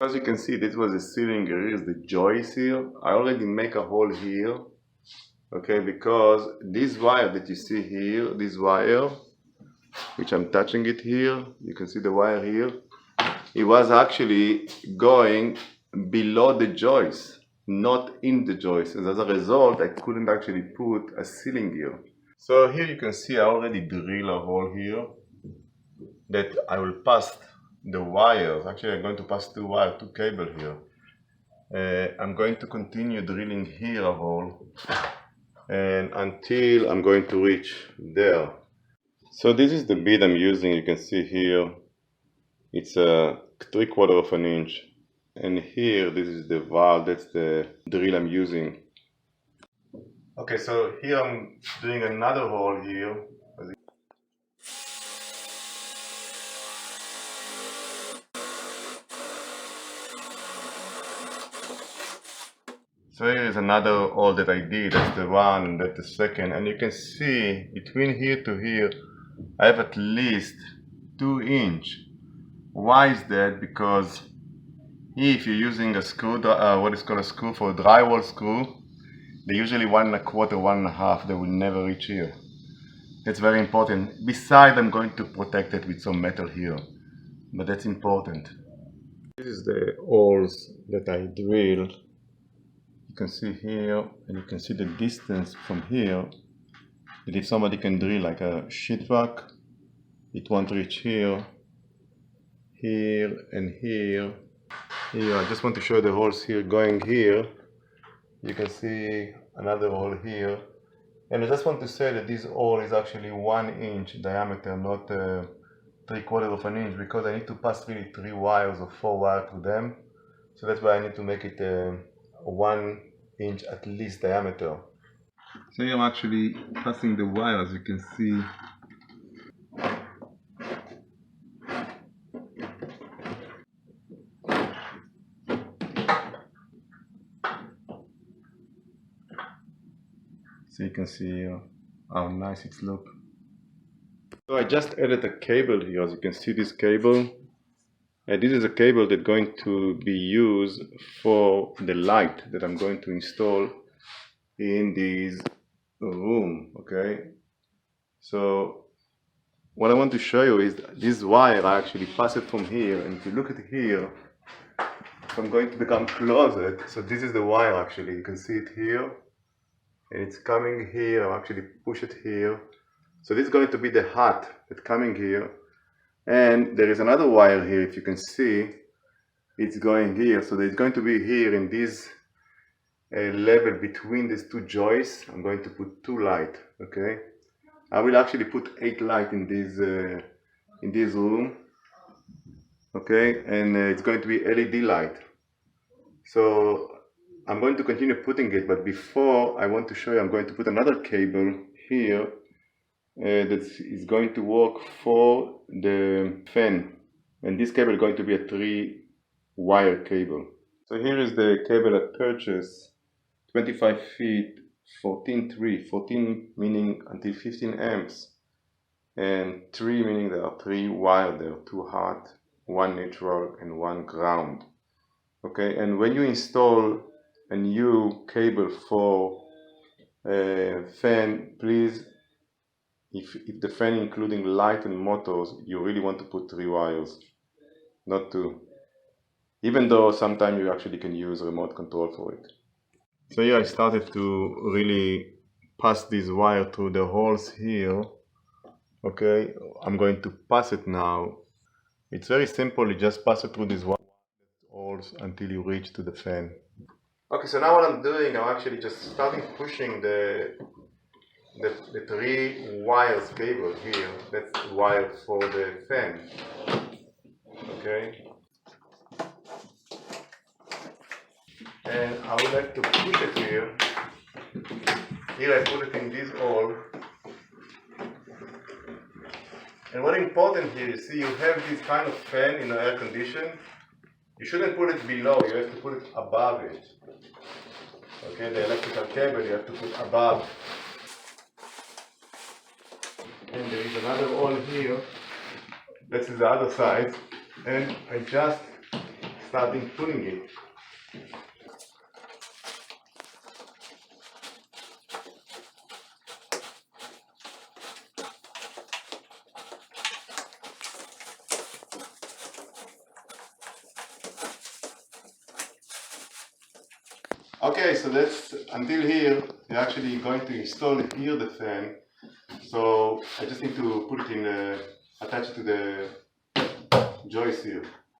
As you can see, this was a ceiling. Here is the joist here. I already make a hole here, okay, because this wire that you see here, this wire, which I'm touching it here, you can see the wire here, it was actually going below the joist, not in the joist. And as a result, I couldn't actually put a ceiling here. So here you can see I already drill a hole here that I will pass the wires. Actually, I'm going to pass two cable here. I'm going to continue drilling here a hole and until I'm going to reach there. So this is the bead I'm using. You can see here it's a 3/4 of an inch, and here this is the valve. That's the drill I'm using. Okay, so here I'm doing another hole here. So here is another hole that I did. That's the one, that's the second, and you can see between here to here I have at least 2 inch. Why is that? Because if you're using a screw, what is called a screw for a drywall screw, they usually 1/4, 1.5. They will never reach here. That's very important. Besides, I'm going to protect it with some metal here, but that's important. This is the holes that I drilled. You can see here, and you can see the distance from here. That if somebody can drill like a sheet rock, it won't reach here, here, and here. Here, I just want to show the holes here going here. You can see another hole here. And I just want to say that this hole is actually 1 inch diameter, not 3/4 of an inch, because I need to pass really 3 wires or 4 wires to them. So that's why I need to make it 1 inch at least diameter. So here I'm actually passing the wire, as you can see. So you can see how nice it looks. So I just added a cable here, as you can see this cable. And this is a cable that's going to be used for the light that I'm going to install in this room, okay? So what I want to show you is this wire, I actually pass it from here, and if you look at here, if I'm going to become closer, so this is the wire actually, you can see it here, and it's coming here, I'll actually push it here. So this is going to be the hat that's coming here, and there is another wire here, if you can see, it's going here, so there's going to be here in this level between these two joists. I'm going to put 2 lights, okay? I will actually put 8 lights in this room, okay? And it's going to be LED light. So I'm going to continue putting it, but before I want to show you, I'm going to put another cable here that is going to work for the fan, and this cable is going to be a 3-wire cable. So here is the cable I purchased, 25 feet, 14 meaning until 15 amps, and 3 meaning there are 3 wires there, 2 hot, 1 neutral, and 1 ground. Okay, and when you install a new cable for a fan, please, if the fan including light and motors, you really want to put 3 wires, not 2. Even though sometimes you actually can use remote control for it. So here I started to really pass this wire through the holes here. Okay, I'm going to pass it now. It's very simple, you just pass it through these holes until you reach to the fan. Okay, so now what I'm doing, I'm actually just starting pushing the 3 wires cable here. That's the wire for the fan. Okay. And I would like to push it here. Here I put it in this hole. And what important here, you see you have this kind of fan in an air condition. You shouldn't put it below, you have to put it above it. Okay, the electrical cable you have to put above. And there is another hole here. This is the other side. And I just starting tuning it. Okay, so that's until here. We're actually going to install here the fan. So I just need to put it in, attach it to the joist here.